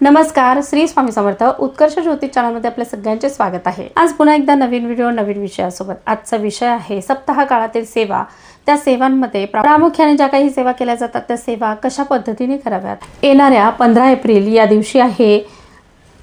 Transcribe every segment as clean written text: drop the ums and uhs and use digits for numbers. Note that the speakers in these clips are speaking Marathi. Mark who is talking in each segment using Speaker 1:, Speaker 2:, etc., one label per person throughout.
Speaker 1: नमस्कार, श्री स्वामी समर्थ उत्कर्ष ज्योतिष चॅनलमध्ये आपल्या सगळ्यांचे स्वागत आहे। आज पुन्हा एकदा नवीन व्हिडिओ नवीन विषयासोबत। आजचा विषय आहे सप्ताह काळातील सेवा। त्या सेवांमध्ये प्रामुख्याने ज्या काही सेवा केल्या जातात त्या सेवा कशा पद्धतीने कराव्यात। येणाऱ्या 15 एप्रिल या दिवशी आहे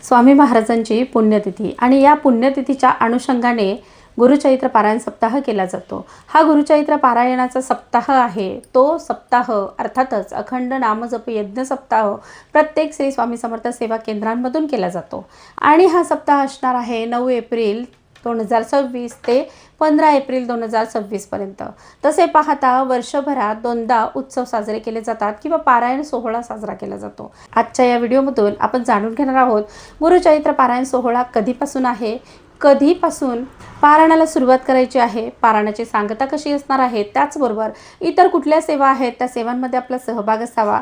Speaker 1: स्वामी महाराजांची पुण्यतिथी आणि या पुण्यतिथीच्या अनुषंगाने गुरुचैत्र पारायण सप्ताह केला जातो। हा गुरुचैत्र पारायणाचा सप्ताह आहे तो सप्ताह अर्थातच अखंड नामजप यज्ञ सप्ताह प्रत्येक श्री स्वामी समर्थ सेवा केंद्रांमधून केला जातो आणि हा सप्ताह असणार आहे 9 एप्रिल 2026 ते 15 एप्रिल 2026 पर्यंत। तसे पाहता वर्षभरात दोनदा उत्सव साजरे केले जातात किंवा पारायण सोहळा साजरा केला जातो। आजच्या या व्हिडिओमधून आपण जाणून घेणार आहोत गुरुचैत्र पारायण सोहळा कधीपासून आहे, कधीपासून पारायणाला सुरुवात करायची आहे, पारायणाची सांगता कशी असणार आहे, त्याचबरोबर इतर कुठल्या सेवा आहेत त्या सेवांमध्ये आपला सहभाग असावा,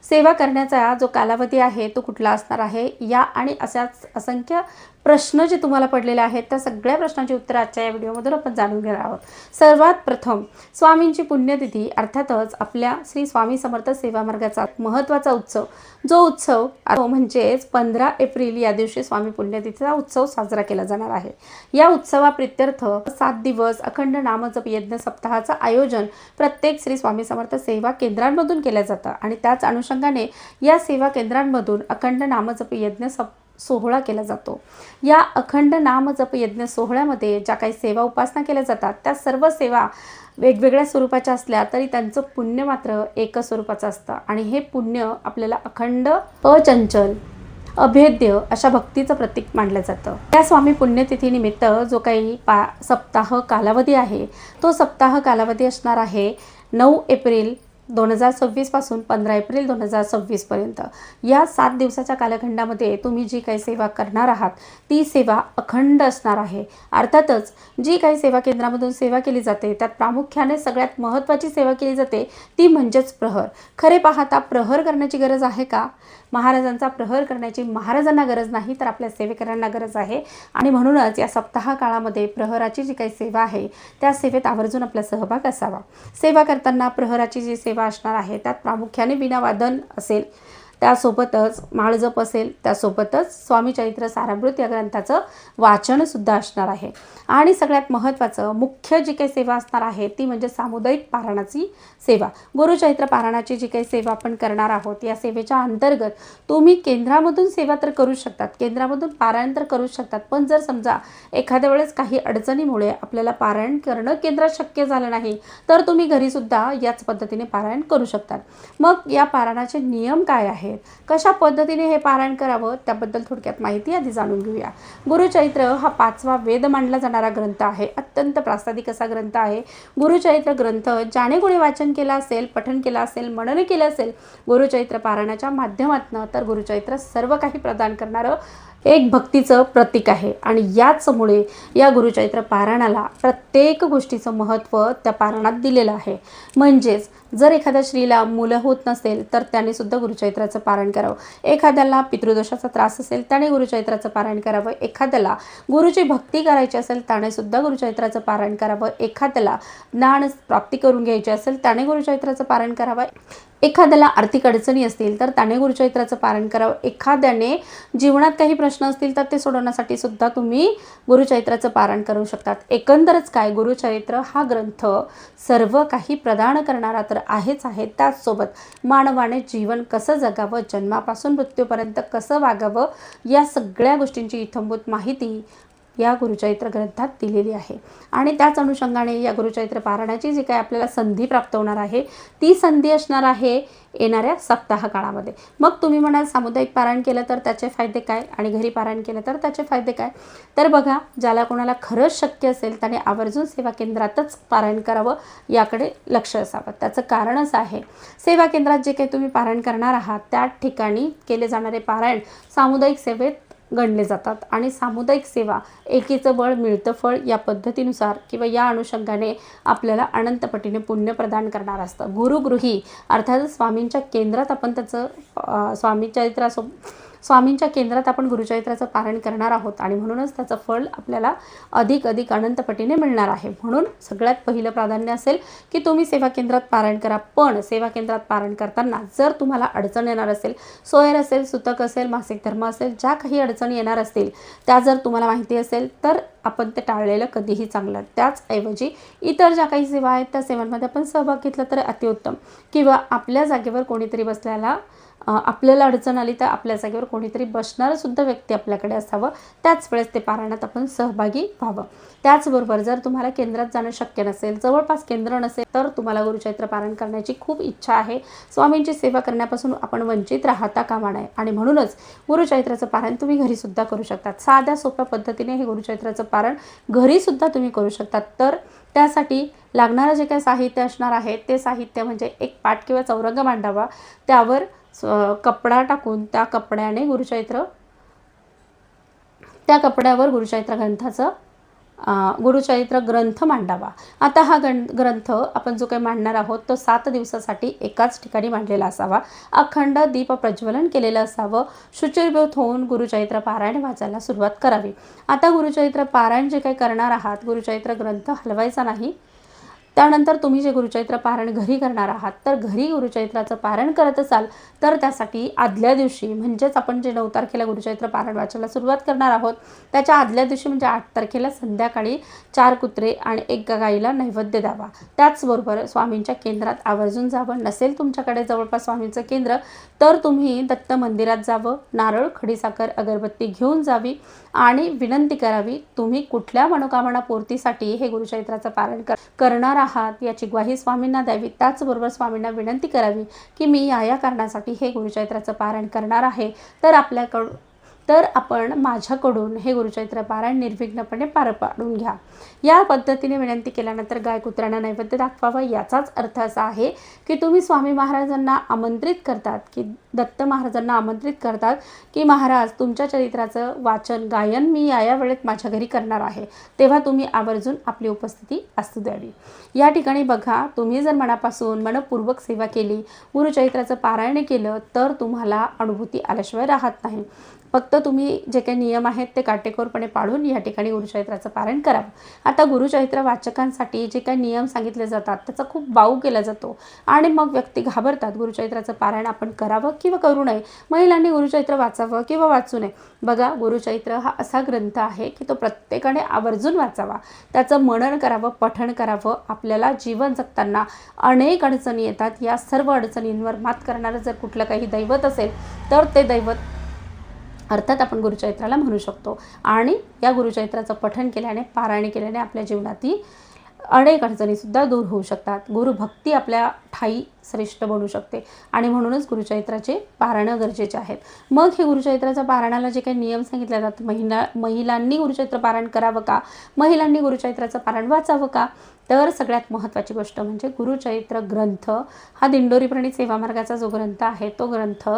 Speaker 1: सेवा करण्याचा जो कालावधी आहे तो कुठला असणार आहे, या आणि अशाच असंख्य प्रश्न जे तुम्हाला पडलेले आहेत त्या सगळ्या प्रश्नांची उत्तरे आजच्या या व्हिडिओमधून आपण जाणून घेणार आहोत। सर्वात प्रथम स्वामींची पुण्यतिथी अर्थातच आपल्या श्री स्वामी समर्थ सेवा मार्गाचा महत्त्वाचा उत्सव जो उत्सव म्हणजेच 15 एप्रिल या दिवशी स्वामी पुण्यतिथीचा उत्सव साजरा केला जाणार आहे। या उत्सवाप्रित्यर्थ 7 दिवस अखंड नामजप यज्ञ सप्ताहाचं आयोजन प्रत्येक श्री स्वामी समर्थ सेवा केंद्रांमधून केलं जातं आणि त्याच अनुषंगाने या सेवा केंद्रांमधून अखंड नामजप यज्ञ सोहळा केला जातो। या अखंड नामजप यज्ञ सोहळ्यामध्ये ज्या काही सेवा उपासना केल्या जातात त्या सर्व सेवा वेगवेगळ्या स्वरूपाच्या असल्या तरी त्यांचं पुण्य मात्र एकच स्वरूपाचं असतं आणि हे पुण्य आपल्याला अखंड अचंचल अभेद्य अशा भक्तीचं प्रतीक मानलं जातं। या स्वामी पुण्यतिथीनिमित्त जो काही सप्ताह कालावधी आहे तो सप्ताह कालावधी असणार आहे 9 एप्रिल 2026 पासून 15 एप्रिल 2026 पर्यंत। या 7 दिवसाच्या कालखंडामध्ये तुम्ही जी काही सेवा करणार आहात ती सेवा अखंड असणार आहे। अर्थातच जी काही सेवा केंद्रामधून सेवा केली जाते त्यात प्रामुख्याने सगळ्यात महत्त्वाची सेवा केली जाते ती म्हणजेच प्रहर। खरे पाहता प्रहर करण्याची गरज आहे का? महाराजांचा प्रहर करण्याची महाराजांना गरज नाही तर आपल्या सेवेकरांना गरज आहे आणि म्हणूनच या सप्ताह काळामध्ये प्रहराची जी काही सेवा आहे त्या सेवेत आवर्जून आपला सहभाग असावा। सेवा करताना प्रहराची जी सेवा असणार आहे त्यात प्रामुख्याने वीणावादन असेल, त्यासोबतच माळजप असेल, त्यासोबतच स्वामी चरित्र सारामृत या ग्रंथाचं वाचन सुद्धा असणार आहे आणि सगळ्यात महत्त्वाचं मुख्य जी काही सेवा असणार आहे ती म्हणजे सामुदायिक पारायणाची सेवा। गुरुचैत्र पारायणाची जी काही सेवा आपण करणार आहोत या सेवेच्या अंतर्गत तुम्ही केंद्रामधून सेवा तर करू शकतात, केंद्रामधून पारायण तर करू शकतात, पण जर समजा एखाद्या वेळेस काही अडचणीमुळे आपल्याला पारायण करणं केंद्रात शक्य झालं नाही तर तुम्ही घरी सुद्धा याच पद्धतीने पारायण करू शकतात। मग या पारायणाचे नियम काय आहेत, कशा पद्धतीने हे पारायण करावं त्याबद्दल थोडक्यात माहिती आधी जाणून घेऊया। गुरुचैत्र हा 5वा वेद मानला जाणारा ग्रंथ आहे, अत्यंत प्रासादिक असा ग्रंथ आहे। गुरुचैत्र ग्रंथ ज्याने कोणी वाचन केलं असेल, पठण केलं असेल, मनन केलं असेल गुरुचैत्र पारायणाच्या माध्यमातून तर गुरुचैत्र सर्व काही प्रदान करणारं एक भक्तीचं प्रतीक आहे आणि याचमुळे या गुरुचैत्र पारायणाला प्रत्येक गोष्टीचं महत्त्व त्या पारायणात दिलेलं आहे। म्हणजेच जर एखाद्या स्त्रीला मुलं होत नसेल तर त्याने सुद्धा गुरुचैत्राचं पारायण करावं, एखाद्याला पितृदोषाचा त्रास असेल त्याने गुरुचैत्राचं पारायण करावं, एखाद्याला गुरुची भक्ती करायची असेल त्याने सुद्धा गुरुचैत्राचं पारायण करावं, एखाद्याला ज्ञान प्राप्ती करून घ्यायची असेल त्याने गुरुचैत्राचं पारायण करावं, एखाद्याला आर्थिक अडचणी असतील तर त्याने गुरुचैत्राचं पारायण करावं, एखाद्याने जीवनात काही प्रश्न असतील तर ते सोडवण्यासाठी सुद्धा तुम्ही गुरुचैत्राचं पारायण करू शकतात। एकंदरच काय गुरुचरित्र हा ग्रंथ सर्व काही प्रदान करणारा तर आहेच आहे, त्याचसोबत मानवाने जीवन कसं जगावं, जन्मापासून मृत्यूपर्यंत कसं वागावं या सगळ्या गोष्टींची इत्थंभूत माहिती या गुरुचैत्र ग्रंथात दिलेली आहे आणि त्याच अनुषंगाने या गुरुचैत्र पारायणाची जी काही आपल्याला संधी प्राप्त होणार आहे ती संधी असणार आहे येणाऱ्या सप्ताह काळामध्ये। मग तुम्ही म्हणाल सामुदायिक पारायण केलं तर त्याचे फायदे काय आणि घरी पारायण केलं तर त्याचे फायदे काय? तर बघा, ज्याला कोणाला खरंच शक्य असेल त्याने आवर्जून सेवा केंद्रातच पारायण करावं याकडे लक्ष असावं। त्याचं कारण असं आहे सेवा केंद्रात जे काही तुम्ही पारायण करणार आहात त्या ठिकाणी केले जाणारे पारायण सामुदायिक सेवेत गणले जातात आणि सामुदायिक सेवा एकीचं बळ मिळतं फळ या पद्धतीनुसार किंवा या अनुषंगाने आपल्याला अनंतपटीने पुण्य प्रदान करणार असतं। गुरुगृही अर्थात स्वामींच्या केंद्रात आपण त्याचं स्वामी चरित्र स्वामींच्या केंद्रात आपण गुरुचरित्राचं पारायण करणार आहोत आणि म्हणूनच त्याचं फळ आपल्याला अधिक अनंत पटीने मिळणार आहे। म्हणून सगळ्यात पहिलं प्राधान्य असेल की तुम्ही सेवा केंद्रात पारायण करा। पण सेवा केंद्रात पारायण करताना जर तुम्हाला अडचण येणार असेल, सोयर असेल, सुतक असेल, मासिक धर्म असेल, ज्या काही अडचणी येणार असतील त्या जर तुम्हाला माहिती असेल तर आपण ते टाळलेलं कधीही चांगलं। त्याचऐवजी इतर ज्या काही सेवा आहेत त्या सेवांमध्ये आपण सहभाग घेतला तर अतिउत्तम। किंवा आपल्या जागेवर कोणीतरी बसल्याला आपल्याला अडचण आली तर आपल्या जागेवर कोणीतरी बसणारं सुद्धा व्यक्ती आपल्याकडे असावं, त्याच वेळेस ते पारायणात आपण सहभागी व्हावं। त्याचबरोबर जर तुम्हाला केंद्रात जाणं शक्य नसेल, जवळपास केंद्र नसेल, तर तुम्हाला गुरुचरित्र पारायण करण्याची खूप इच्छा आहे, स्वामींची सेवा करण्यापासून आपण वंचित राहता कामा नये आणि म्हणूनच गुरुचरित्राचं पारायण तुम्ही घरी सुद्धा करू शकतात। साध्या सोप्या पद्धतीने हे गुरुचरित्राचं पारायण घरी सुद्धा तुम्ही करू शकतात। तर त्यासाठी लागणारं जे काही साहित्य असणार आहे ते साहित्य म्हणजे एक पाट किंवा चौरंग मांडावा, त्यावर कपडा टाकून त्या कपड्यावर गुरुचरित्र ग्रंथ मांडावा। आता हा ग्रंथ आपण जो काही मांडणार आहोत तो 7 दिवसासाठी एकाच ठिकाणी मांडलेला असावा, अखंड दीप प्रज्वलन केलेलं असावं, शुचिर्भूत होऊन गुरुचरित्र पारायण वाचायला सुरुवात करावी। आता गुरुचरित्र पारायण जे काही करणार आहात, गुरुचरित्र ग्रंथ हलवायचा नाही। त्यानंतर तुम्ही जे गुरुचरित्र पारायण घरी करणार आहात तर घरी गुरुचरित्राचं पारायण करत असाल तर त्यासाठी आदल्या दिवशी म्हणजेच आपण जे 9 तारखेला गुरुचरित्र पारायण वाचायला सुरुवात करणार आहोत त्याच्या आदल्या दिवशी म्हणजे 8 तारखेला संध्याकाळी 4 कुत्रे आणि 1 गाईला नैवेद्य द्यावा। त्याचबरोबर स्वामींच्या केंद्रात आवर्जून जावं। नसेल तुमच्याकडे जवळपास स्वामींचं केंद्र तर तुम्ही दत्त मंदिरात जावं, नारळ, खडीसाखर, अगरबत्ती घेऊन जावी आणि विनंती करावी तुम्ही कुठल्या मनोकामना पूर्तीसाठी हे गुरुचरित्राचं पारायण करणार आहात याची ग्वाही स्वामींना द्यावी। त्याचबरोबर स्वामींना विनंती करावी की मी या कारणासाठी हे गुरुचरित्राचं पारायण करणार आहे, तर आपण माझ्याकडून हे गुरुचरित्र पारायण निर्विघ्नपणे पार पाडून घ्या। या पद्धतीने विनंती केल्यानंतर गाय कुत्र्यांना नैवेद्य दाखवावा। याचाच अर्थ असा आहे की तुम्ही स्वामी महाराजांना आमंत्रित करतात, की दत्त महाराजांना आमंत्रित करतात की महाराज तुमच्या चरित्राचं वाचन गायन मी या वेळेत माझ्या घरी करणार आहे, तेव्हा तुम्ही आवर्जून आपली उपस्थिती असू द्यावी। या ठिकाणी बघा, तुम्ही जर मनापासून मनपूर्वक सेवा केली, गुरुचरित्राचं पारायण केलं तर तुम्हाला अनुभूती आल्याशिवाय राहत नाही। फक्त तुम्ही जे काही नियम आहेत ते काटेकोरपणे पाळून या ठिकाणी गुरुचरित्राचं पारायण करावं। आता गुरुचरित्र वाचकांसाठी जे काही नियम सांगितले जातात त्याचा खूप बाऊ केला जातो आणि मग व्यक्ती घाबरतात, गुरुचरित्राचं पारायण आपण करावं किंवा करू नये, महिलांनी गुरुचरित्र वाचावं किंवा वाचू नये। बघा, गुरुचरित्र हा असा ग्रंथ आहे की तो प्रत्येकाने आवर्जून वाचावा, त्याचं मनन करावं, पठण करावं। आपल्याला जीवन जगताना अनेक अडचणी येतात, या सर्व अडचणींवर मात करणारं जर कुठलं काही दैवत असेल तर ते दैवत अर्थात आपण गुरुचरित्राला म्हणू शकतो आणि या गुरुचरित्राचं पठण केल्याने, पारायण केल्याने आपल्या जीवनातील अनेक अडचणीसुद्धा दूर होऊ शकतात। गुरुभक्ती आपल्या ठाई श्रेष्ठ बनू शकते आणि म्हणूनच गुरुचरित्राचे पारायण गरजेचे आहेत। मग हे गुरुचरित्राच्या पारायणाला जे काही नियम सांगितले जातात, महिलांनी गुरुचरित्र पारायण करावं का, महिलांनी गुरुचरित्राचं पारायण वाचावं का, तर सगळ्यात महत्त्वाची गोष्ट म्हणजे गुरुचरित्र ग्रंथ हा दिंडोरी प्रणीत सेवा मार्गाचा जो ग्रंथ आहे तो ग्रंथ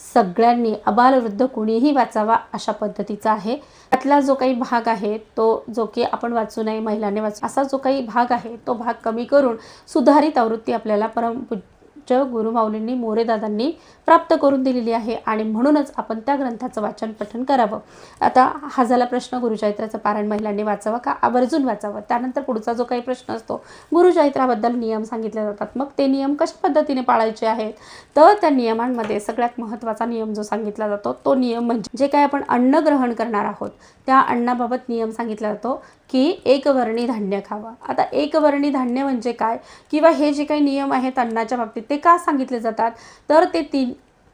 Speaker 1: सगळ्यांनी अबालवृद्ध कोणीही वाचावा अशा पद्धतीचा आहे। त्यातला जो काही भाग आहे तो जो की आपण वाचू नये, महिलांनी वाचू असा जो काही भाग आहे तो भाग कमी करून सुधारित आवृत्ती आपल्याला परमपूज्य गुरुमाऊलींनी, मोरेदादांनी प्राप्त करून दिलेली आहे आणि म्हणूनच आपण त्या ग्रंथाचं वाचन पठण करावं। आता हा झाला प्रश्न, गुरुचरित्राचं पारायण महिलांनी वाचावं का, आवर्जून वाचावं। त्यानंतर पुढचा जो काही प्रश्न असतो, गुरुचरित्राबद्दल नियम सांगितले जातात, मग ते नियम कशा पद्धतीने पाळायचे आहेत, तर त्या नियमांमध्ये सगळ्यात महत्त्वाचा नियम जो सांगितला जातो तो नियम म्हणजे जे काही आपण अन्न ग्रहण करणार आहोत त्या अन्नाबाबत नियम सांगितला जातो की एकवर्णी धान्य खावं। आता एकवर्णी धान्य म्हणजे काय किंवा हे जे काही नियम आहेत अन्नाच्या बाबतीत ते का सांगितले जातात,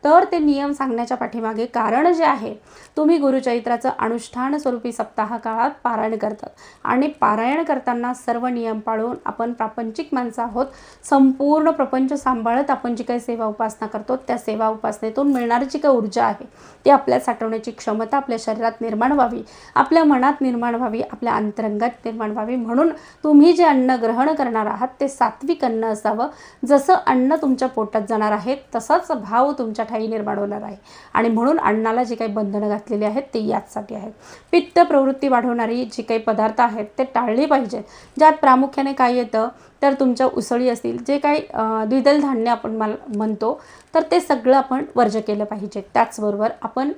Speaker 1: तर ते नियम सांगण्याच्या पाठीमागे कारण जे आहे, तुम्ही गुरुचरित्राचं अनुष्ठान स्वरूपी सप्ताह काळात पारायण करतात आणि पारायण करताना सर्व नियम पाळून आपण प्रापंचिक माणसं आहोत, संपूर्ण प्रपंच सांभाळत आपण जी काही सेवा उपासना करतो त्या सेवा उपासनेतून मिळणारी जी काही ऊर्जा आहे ती आपल्या साठवण्याची क्षमता आपल्या शरीरात निर्माण व्हावी, आपल्या मनात निर्माण व्हावी, आपल्या अंतरंगात निर्माण व्हावी। म्हणून तुम्ही जे अन्न ग्रहण करणार आहात ते सात्विक अन्न असावं। जसं अन्न तुमच्या पोटात जाणार आहे तसाच भाव तुमच्या ठाई निर्माण होणार आहे आणि म्हणून अन्नाला जे काही बंधनं घातलेली आहेत ते याचसाठी आहेत. पित्त प्रवृत्ती वाढवणारी जी काही पदार्थ आहेत ते टाळली पाहिजेत. ज्यात प्रामुख्याने काय येतं तर तुमच्या उसळी असतील, जे काही द्विदल धान्य आपण म्हणतो, तर ते सगळं आपण वर्ज्य केलं पाहिजे. त्याचबरोबर आपण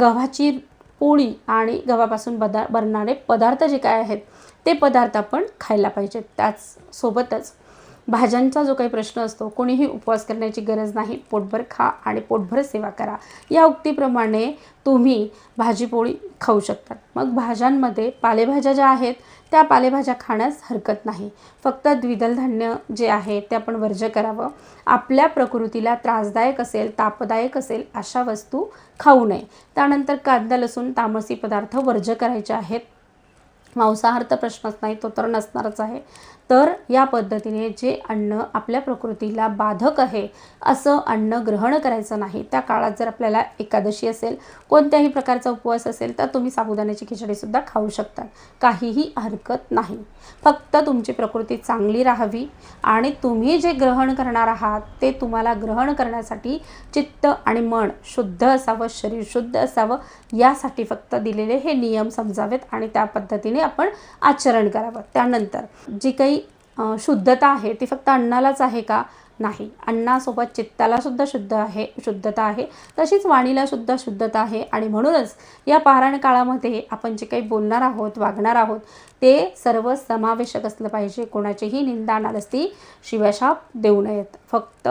Speaker 1: गव्हाची पोळी आणि गव्हापासून बनणारे पदार्थ जे काय आहेत ते पदार्थ आपण खायला पाहिजेत. त्याचसोबतच भाज्यांचा जो काही प्रश्न असतो, कोणीही उपवास करण्याची गरज नाही. पोटभर खा आणि पोटभर सेवा करा, या उक्तीप्रमाणे तुम्ही भाजीपोळी खाऊ शकतात. मग भाज्यांमध्ये पालेभाज्या ज्या आहेत त्या पालेभाज्या खाण्यास हरकत नाही. फक्त द्विदल धान्य जे आहे ते आपण वर्ज्य करावं. आपल्या प्रकृतीला त्रासदायक असेल, तापदायक असेल अशा वस्तू खाऊ नये. त्यानंतर कांदा लसूण तामसी पदार्थ वर्ज्य करायचे आहेत. मांसाहार तर प्रश्नच नाही, तो तर नसणारच आहे. तर या पद्धतीने जे अन्न आपल्या प्रकृतीला बाधक आहे असं अन्न ग्रहण करायचं नाही. त्या काळात जर आपल्याला एकादशी असेल, कोणत्याही प्रकारचा उपवास असेल, तर तुम्ही साबुदाण्याची खिचडीसुद्धा खाऊ शकता, काहीही हरकत नाही. फक्त तुमची प्रकृती चांगली राहावी आणि तुम्ही जे ग्रहण करणार आहात ते तुम्हाला ग्रहण करण्यासाठी चित्त आणि मन शुद्ध असावं, शरीर शुद्ध असावं, यासाठी फक्त दिलेले हे नियम समजावेत आणि त्या पद्धतीने आपण आचरण करावं. त्यानंतर जी काही शुद्धता आहे ती फक्त अन्नालाच आहे का? नाही. अन्नासोबत चित्ताला सुद्धा शुद्धता आहे, तशीच वाणीला सुद्धा शुद्धता आहे. आणि म्हणूनच या पारायण काळामध्ये आपण जे काही बोलणार आहोत, वागणार आहोत, ते सर्व समावेशक असलं पाहिजे. कोणाचीही निंदा नालस्ती शिवाशाप देऊ नयेत. फक्त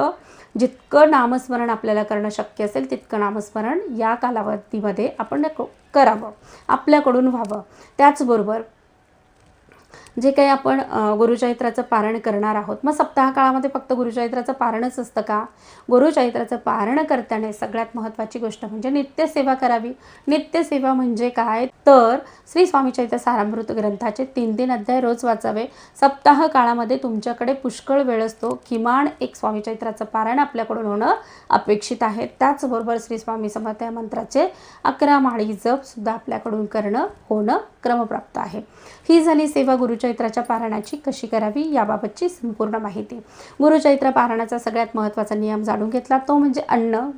Speaker 1: जितकं नामस्मरण आपल्याला करणं शक्य असेल तितकं नामस्मरण या कालावधीमध्ये आपण करावं, आपल्याकडून व्हावं. त्याचबरोबर जे काही आपण गुरुचरित्राचं पारायण करणार आहोत, मग सप्ताह काळामध्ये फक्त गुरुचरित्राचं पारायणच असतं का? गुरुचरित्राचं पारायण करताना सगळ्यात महत्त्वाची गोष्ट म्हणजे नित्यसेवा करावी. नित्यसेवा म्हणजे काय तर श्री स्वामी चरित्र सारामृत ग्रंथाचे 3 अध्याय रोज वाचावे. सप्ताह काळामध्ये तुमच्याकडे पुष्कळ वेळ असतो, किमान एक स्वामी चरित्राचं पारायण आपल्याकडून होणं अपेक्षित आहे. त्याचबरोबर श्री स्वामी समर्थ या मंत्राचे 11 माळी जप सुद्धा आपल्याकडून होणं क्रमप्राप्त आहे. ही झाली सेवा गुरुचरित्राच्या पारायणाची कशी करावी याबाबतची संपूर्ण माहिती. गुरुचरित्र पारायणाचा सगळ्यात महत्त्वाचा नियम जाणून घेतला, तो म्हणजे अन्न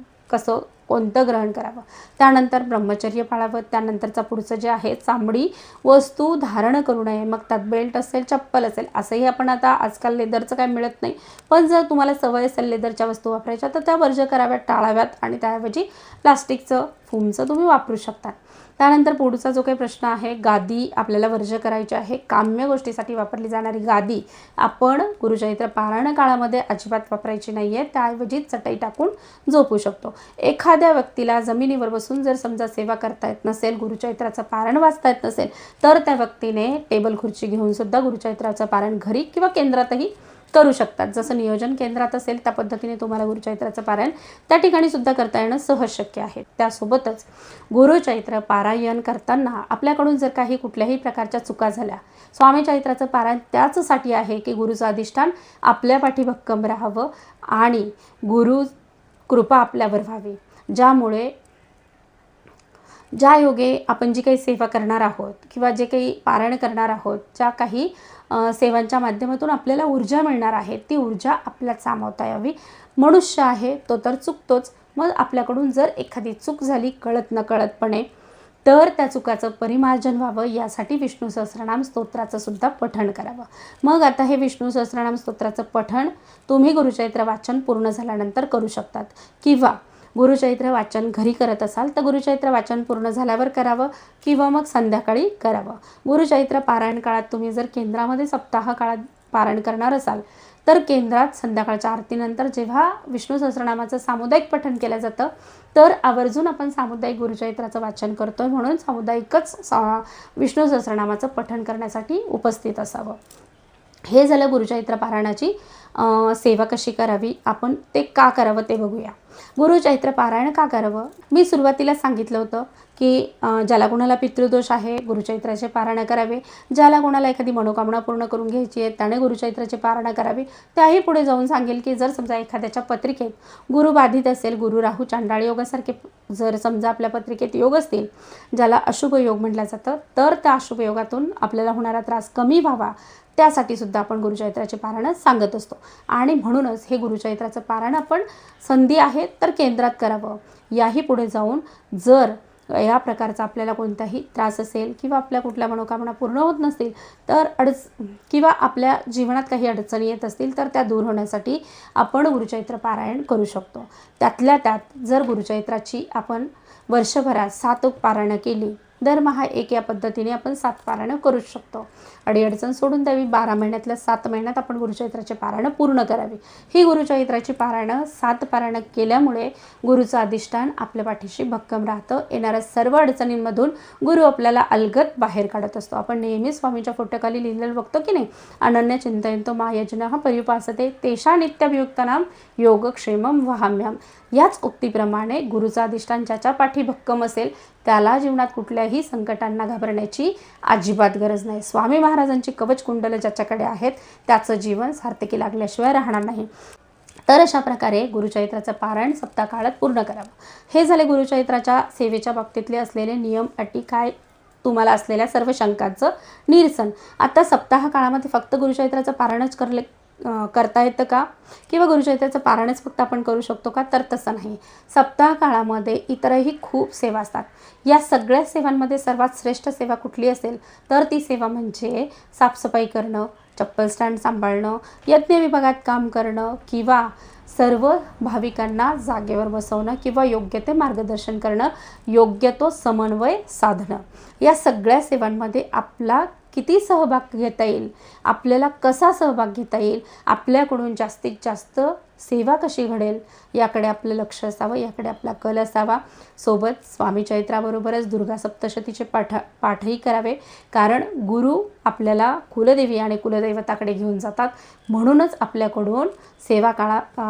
Speaker 1: कोणतं ग्रहण करावं. त्यानंतर ब्रह्मचर्य पाळावं. त्यानंतरचा पुढचं जे आहे, चामडी वस्तू धारण करू नये. मग त्यात बेल्ट असेल, चप्पल असेल, असंही आपण आता आजकाल लेदरचं काय मिळत नाही, पण जर तुम्हाला सवय असेल लेदरच्या वस्तू वापरायच्या तर त्या वर्ज्य कराव्यात, टाळाव्यात आणि त्याऐवजी प्लास्टिकचं फोमचं तुम्ही वापरू शकता. त्यानंतर पुढचा जो काही प्रश्न आहे, गादी आपल्याला वर्ज्य करायची आहे. काम्य गोष्टीसाठी वापरली जाणारी गादी आपण गुरुचरित्र पारायण काळामध्ये अजिबात वापरायची नाही आहे. त्याऐवजी चटई टाकून झोपू शकतो. एखाद्या व्यक्तीला जमिनीवर बसून जर समजा सेवा करता येत नसेल, गुरुचरित्राचं पारायण वाचता येत नसेल, तर त्या व्यक्तीने टेबल खुर्ची घेऊन सुद्धा गुरुचरित्राचं पारायण घरी किंवा केंद्रातही करू शकतात. जसं नियोजन केंद्रात असेल त्या पद्धतीने तुम्हाला गुरुचरित्राचं पारायण त्या ठिकाणी सुद्धा करता येणं सहज शक्य आहे. त्यासोबतच गुरुचरित्र पारायण करताना आपल्याकडून जर काही कुठल्याही प्रकारच्या चुका झाल्या, स्वामी चरित्राचं पारायण त्याचसाठी आहे की गुरुचं अधिष्ठान आपल्या पाठी भक्कम राहावं आणि गुरु कृपा आपल्यावर व्हावी, ज्यामुळे ज्या योगे आपण जी काही सेवा करणार आहोत किंवा जे काही पारायण करणार आहोत, ज्या काही सेवांच्या माध्यमातून आपल्याला ऊर्जा मिळणार आहे, ती ऊर्जा आपल्याला सामावता यावी. मनुष्य आहे तो तर चुकतोच. मग आपल्याकडून जर एखादी चूक झाली कळत नकळतपणे, तर त्या चुकाचं परिमार्जन व्हावं यासाठी विष्णू सहस्रनाम स्तोत्राचं सुद्धा पठण करावं. मग आता हे विष्णू सहस्रनाम स्तोत्राचं पठण तुम्ही गुरुचरित्र वाचन पूर्ण झाल्यानंतर करू शकतात, किंवा गुरुचरित्र वाचन घरी करत असाल तर गुरुचरित्र वाचन पूर्ण झाल्यावर करावं किंवा मग संध्याकाळी करावं. गुरुचरित्र पारायण काळात तुम्ही जर केंद्रामध्ये सप्ताह काळात पारायण करणार असाल तर केंद्रात संध्याकाळच्या आरतीनंतर जेव्हा विष्णू सहस्रनामाचं सामुदायिक पठण केलं जातं, तर आवर्जून आपण सामुदायिक गुरुचरित्राचं वाचन करतोय म्हणून सामुदायिकच विष्णू सहस्रनामाचं पठण करण्यासाठी उपस्थित असावं. हे झालं गुरुचरित्र पारायणाची सेवा कशी करावी. आपण ते का करावं ते बघूया. गुरुचरित्र पारायण का करावं? मी सुरुवातीला सांगितलं होतं की ज्याला कोणाला पितृदोष आहे गुरुचरित्राचे पारायण करावे, ज्याला कोणाला एखादी मनोकामना पूर्ण करून घ्यायची आहे त्याने गुरुचरित्राचे पारायण करावे. त्याही पुढे जाऊन सांगेल की जर समजा एखाद्याच्या पत्रिकेत गुरु बाधित असेल, गुरु राहू चांडाळ योगासारखे जर समजा आपल्या पत्रिकेत योग असतील, ज्याला अशुभ योग म्हटलं जातं, तर त्या अशुभ योगातून आपल्याला होणारा त्रास कमी व्हावा त्यासाठी सुद्धा आपण गुरुचरित्राचे पारायण सांगत असतो. आणि म्हणूनच हे गुरुचरित्राचं पारायण आपण संधी आहे तर केंद्रात करावं. याही पुढे जाऊन जर या प्रकारचा आपल्याला कोणताही त्रास असेल किंवा आपल्या कुठल्या मनोकामना पूर्ण होत नसतील तर किंवा आपल्या जीवनात काही अडचणी येत असतील तर त्या दूर होण्यासाठी आपण गुरुचरित्र पारायण करू शकतो. त्यातल्या त्यात जर गुरुचरित्राची आपण वर्षभरात 7 पारायणं केली, दरमहा एक या पद्धतीने आपण 7 पारायणं करू शकतो. अडीअडचण सोडून द्यावी. 12 महिन्यातल्या 7 महिन्यात आपण गुरुचरित्राचे पारायणं पूर्ण करावी. ही गुरुचरित्राची पारायणं 7 पारायणं केल्यामुळे गुरुचं अधिष्ठान आपल्या पाठीशी भक्कम राहतं. येणाऱ्या सर्व अडचणींमधून गुरु आपल्याला अलगद बाहेर काढत असतो. आपण नेहमी स्वामींच्या फोटोखाली लिहिलेलं बघतो की नाही, अनन्य चिंतयन्तो मायजनः पर्युपासते तेषां नित्यभियुक्तानां योगक्षेमं वहाम्यहम्. याच उक्तीप्रमाणे गुरुचा अधिष्ठान ज्याच्या पाठी भक्कम असेल त्याला जीवनात कुठल्याही संकटांना घाबरण्याची अजिबात गरज नाही. स्वामी महाराजांची कवच कुंडलं ज्याच्याकडे आहेत त्याचं जीवन सार्थकी लागल्याशिवाय राहणार नाही. तर अशा प्रकारे गुरुचरित्राचं पारायण सप्ताहकाळात पूर्ण करावं. हे झाले गुरुचरित्राच्या सेवेच्या बाबतीतले असलेले नियम, अटी, काय तुम्हाला असलेल्या सर्व शंकांचं निरसन. आता सप्ताह काळामध्ये फक्त गुरुचरित्राचं पारायणच करता येतं का, किंवा गुरुचरित्राचं पारायणच फक्त आपण करू शकतो का, तर तसं नाही. सप्ताह काळामध्ये इतरही खूप सेवा असतात. या सगळ्या सेवांमध्ये सर्वात श्रेष्ठ सेवा कुठली असेल तर ती सेवा म्हणजे साफसफाई करणं, चप्पल स्टँड सांभाळणं, यज्ञ विभागात काम करणं किंवा सर्व भाविकांना जागेवर बसवणं किंवा योग्य ते मार्गदर्शन करणं, योग्य तो समन्वय साधणं. या सगळ्या सेवांमध्ये आपला किती सहभाग घेता येईल, आपल्याला कसा सहभाग घेता येईल, आपल्याकडून जास्तीत जास्त सेवा कशी घडेल याकडे आपलं लक्ष असावं, याकडे आपला कल असावा. सोबत स्वामी चरित्राबरोबरच दुर्गा सप्तशतीचे पाठही करावे. कारण गुरु आपल्याला कुलदेवी आणि कुलदैवताकडे घेऊन जातात. म्हणूनच आपल्याकडून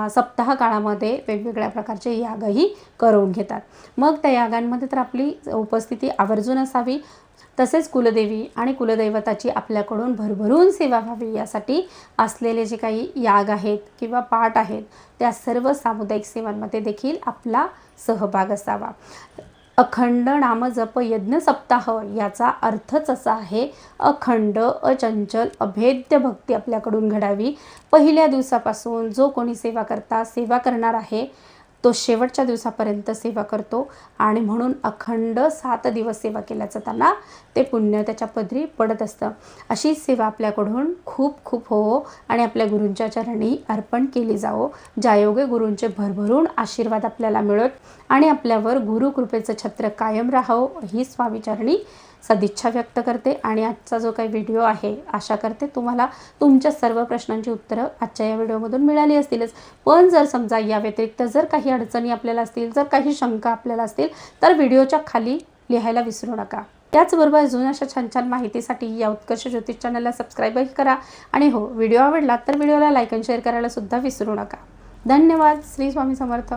Speaker 1: सप्ताह काळामध्ये वेगवेगळ्या प्रकारचे यागही करून घेतात. मग त्या यागांमध्ये तर आपली उपस्थिती आवर्जून असावी. तसेच कुलदेवी आणि कुलदैवताची आपल्याकडून भरभरून सेवा व्हावी यासाठी असलेले जे काही याग आहेत किंवा पाठ आहेत त्या सर्व सामुदायिक सेवांमध्ये देखील आपला सहभाग असावा. अखंड नामजप यज्ञ सप्ताह याचा अर्थच असा आहे, अखंड अचंचल अभेद्य भक्ती आपल्याकडून घडावी. पहिल्या दिवसापासून जो कोणी सेवा करणार आहे तो शेवटच्या दिवसापर्यंत सेवा करतो आणि म्हणून अखंड 7 दिवस सेवा केल्याचं त्यांना ते पुण्य त्याच्या पदरी पडत असतं. अशी सेवा आपल्याकडून खूप खूप हो आणि आपल्या गुरूंच्या चरणी अर्पण केली जावो. ज्यायोगे गुरूंचे भरभरून आशीर्वाद आपल्याला मिळत आणि आपल्यावर गुरुकृपेचं छत्र कायम राहावं ही स्वामी चरणी सदिच्छा व्यक्त करते. आणि आजचा जो काही व्हिडिओ आहे आशा करते तुम्हाला तुमच्या सर्व प्रश्नांची उत्तरं आजच्या या व्हिडिओमधून मिळाली असतीलच. पण जर समजा या व्यतिरिक्त जर काही अडचणी आपल्याला असतील, जर काही शंका आपल्याला असतील तर व्हिडिओच्या खाली लिहायला विसरू नका. त्याचबरोबर अजून अशा छान छान माहितीसाठी या उत्कर्ष ज्योतिष चॅनलला सबस्क्राईबही करा. आणि हो, व्हिडिओ आवडला तर व्हिडिओला लाईक आणि शेअर करायला सुद्धा विसरू नका. धन्यवाद. श्री स्वामी समर्थ.